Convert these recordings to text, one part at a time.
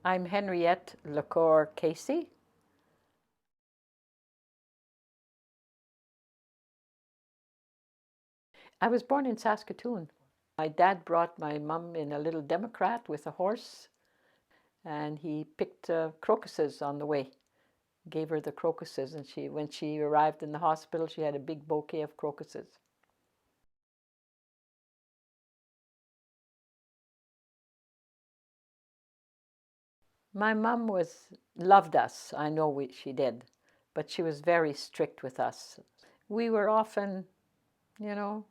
I'm Henriette Casey. I was born in Saskatoon. My dad brought my mum in a little Democrat with a horse, and he picked crocuses on the way. Gave her the crocuses, and when she arrived in the hospital, she had a big bouquet of crocuses. My mum loved us. I know she did, but she was very strict with us. We were often, you know,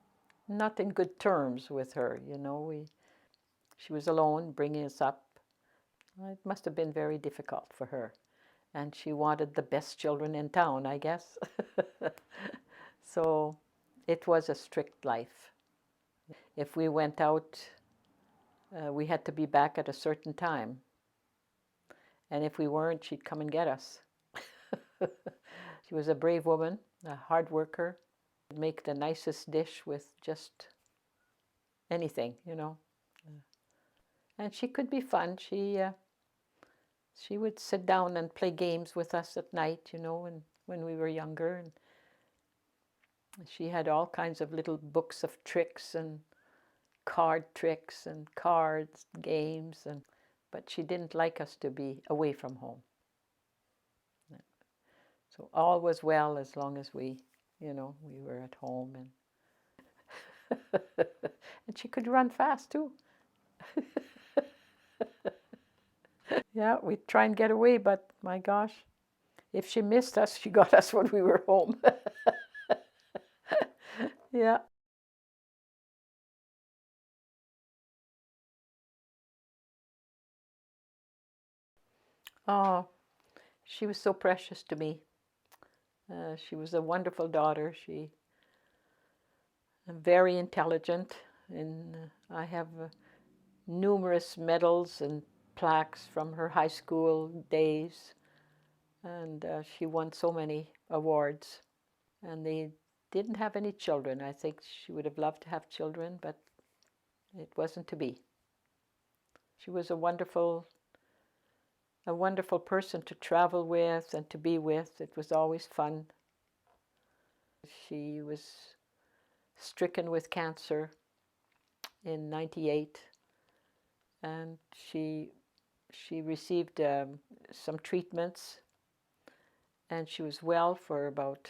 not in good terms with her. She was alone, bringing us up. It must have been very difficult for her. And she wanted the best children in town, I guess. So it was a strict life. If we went out, we had to be back at a certain time. And if we weren't, she'd come and get us. She was a brave woman, a hard worker, make the nicest dish with just anything. And she could be fun. She would sit down and play games with us at night, and when we were younger. And she had all kinds of little books of tricks and card tricks and cards, games, but she didn't like us to be away from home. So all was well as long as we were at home. And she could run fast too. Yeah, we'd try and get away, but my gosh, if she missed us, she got us when we were home. Yeah. Oh, she was so precious to me. She was a wonderful daughter. She very intelligent, and I have numerous medals and plaques from her high school days, and she won so many awards. And they didn't have any children. I think she would have loved to have children, but it wasn't to be. She was a wonderful person to travel with and to be with. It was always fun. She was stricken with cancer in '98, and she received some treatments, and she was well for about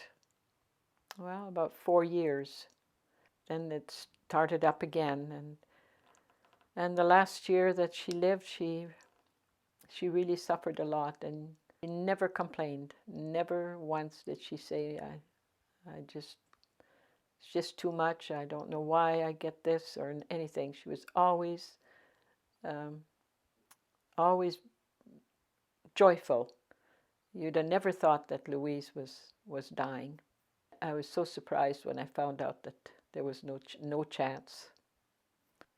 4 years. Then it started up again, and the last year that she lived, she really suffered a lot, and she never complained. Never once did she say, it's just too much. I don't know why I get this or anything. She was um, always joyful. You'd have never thought that Louise was dying. I was so surprised when I found out that there was no chance.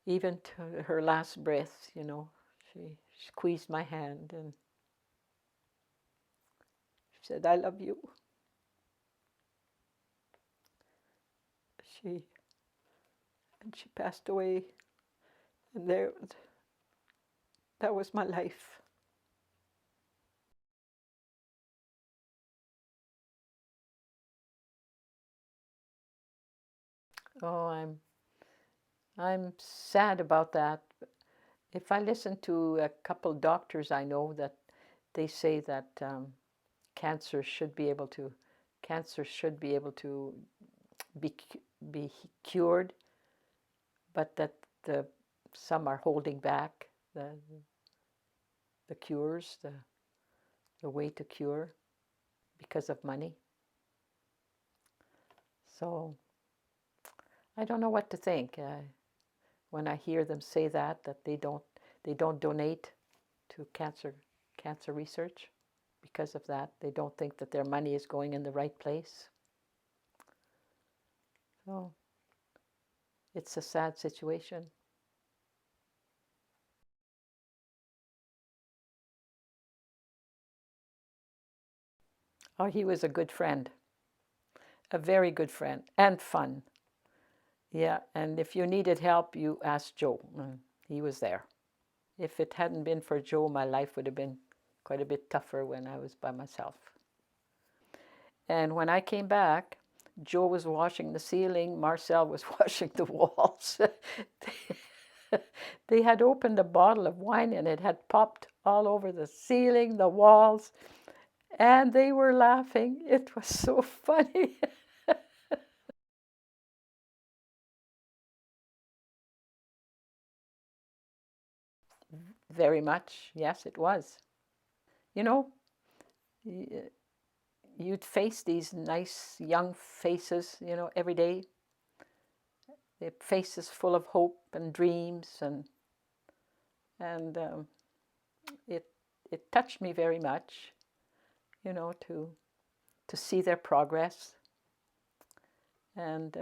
Even to her last breath, she squeezed my hand and she said, "I love you." She passed away, and that was my life. Oh, I'm sad about that. If I listen to a couple doctors I know, that they say that cancer should be able to be be cured, but that some are holding back the cures, the way to cure, because of money. So I don't know what to think when I hear them say that they don't donate to cancer research because of that. They don't think that their money is going in the right place. So it's a sad situation. Oh, he was a good friend, a very good friend, and fun. Yeah, and if you needed help, you asked Joe. He was there. If it hadn't been for Joe, my life would have been quite a bit tougher when I was by myself. And when I came back, Joe was washing the ceiling, Marcel was washing the walls. They had opened a bottle of wine and it had popped all over the ceiling, the walls, and they were laughing. It was so funny. Very much, yes, it was. You know, you'd face these nice young faces, every day. Their faces full of hope and dreams, and it it touched me very much, to see their progress, and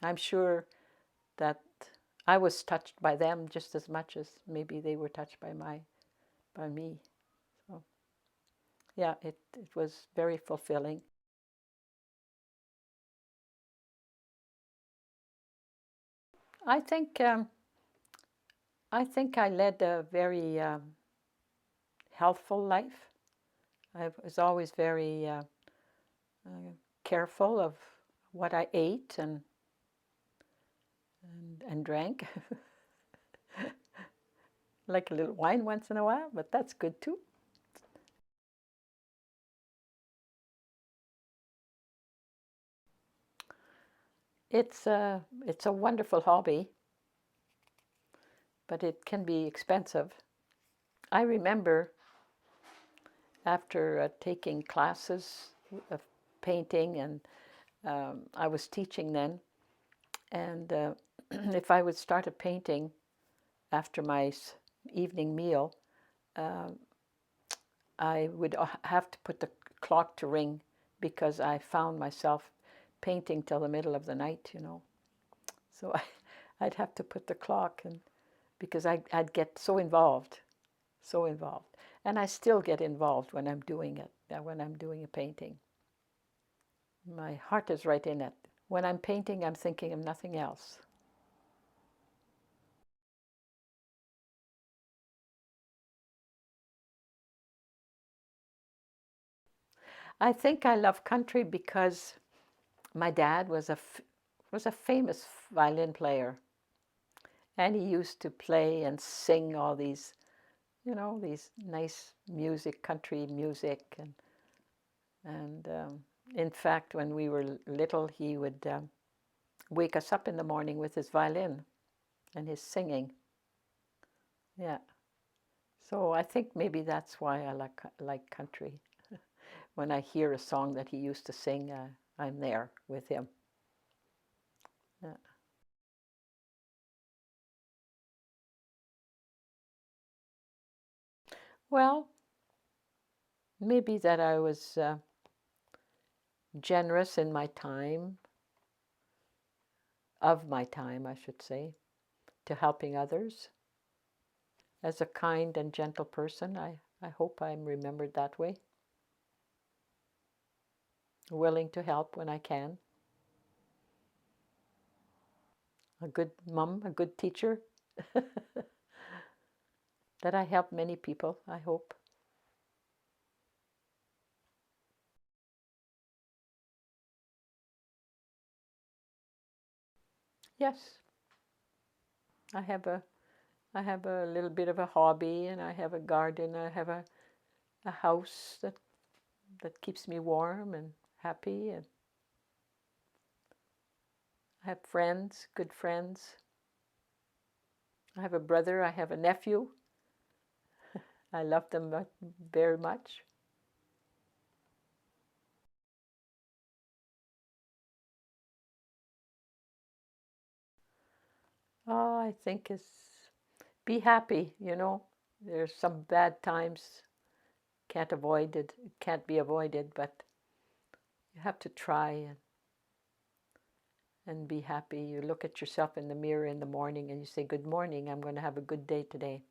I'm sure that I was touched by them just as much as maybe they were touched by me. So yeah, it was very fulfilling. I think I think I led a very healthful life. I was always very uh, careful of what I ate and drank. Like a little wine once in a while, but that's good too. It's a wonderful hobby, but it can be expensive. I remember after taking classes of painting, and I was teaching then, and if I would start a painting after my evening meal, uh, I would have to put the clock to ring because I found myself painting till the middle of the night. So I'd have to put the clock, and because I'd get so involved, so involved. And I still get involved when I'm doing it, when I'm doing a painting. My heart is right in it. When I'm painting, I'm thinking of nothing else. I think I love country because my dad was a famous violin player, and he used to play and sing all these nice music, country music, and in fact, when we were little, he would wake us up in the morning with his violin and his singing. Yeah. So I think maybe that's why I like country. When I hear a song that he used to sing, I'm there with him. Yeah. Well, maybe that I was generous in my time, of my time, I should say, to helping others. As a kind and gentle person, I hope I'm remembered that way. Willing to help when I can. A good mom, a good teacher. That I help many people, I hope. Yes, I have a I have a little bit of a hobby, and I have a garden. I have a house that keeps me warm and happy, and I have friends, good friends. I have a brother, I have a nephew. I love them very much. Oh, I think is be happy. There's some bad times, can't be avoided, but you have to try and be happy. You look at yourself in the mirror in the morning and you say, "Good morning, I'm going to have a good day today."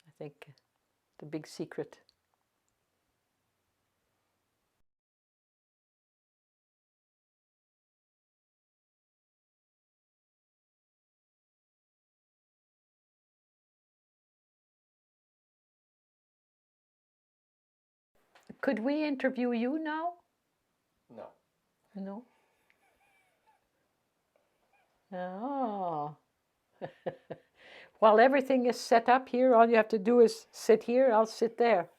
I think the big secret. Could we interview you now? No. No. Oh. While everything is set up here, all you have to do is sit here, I'll sit there.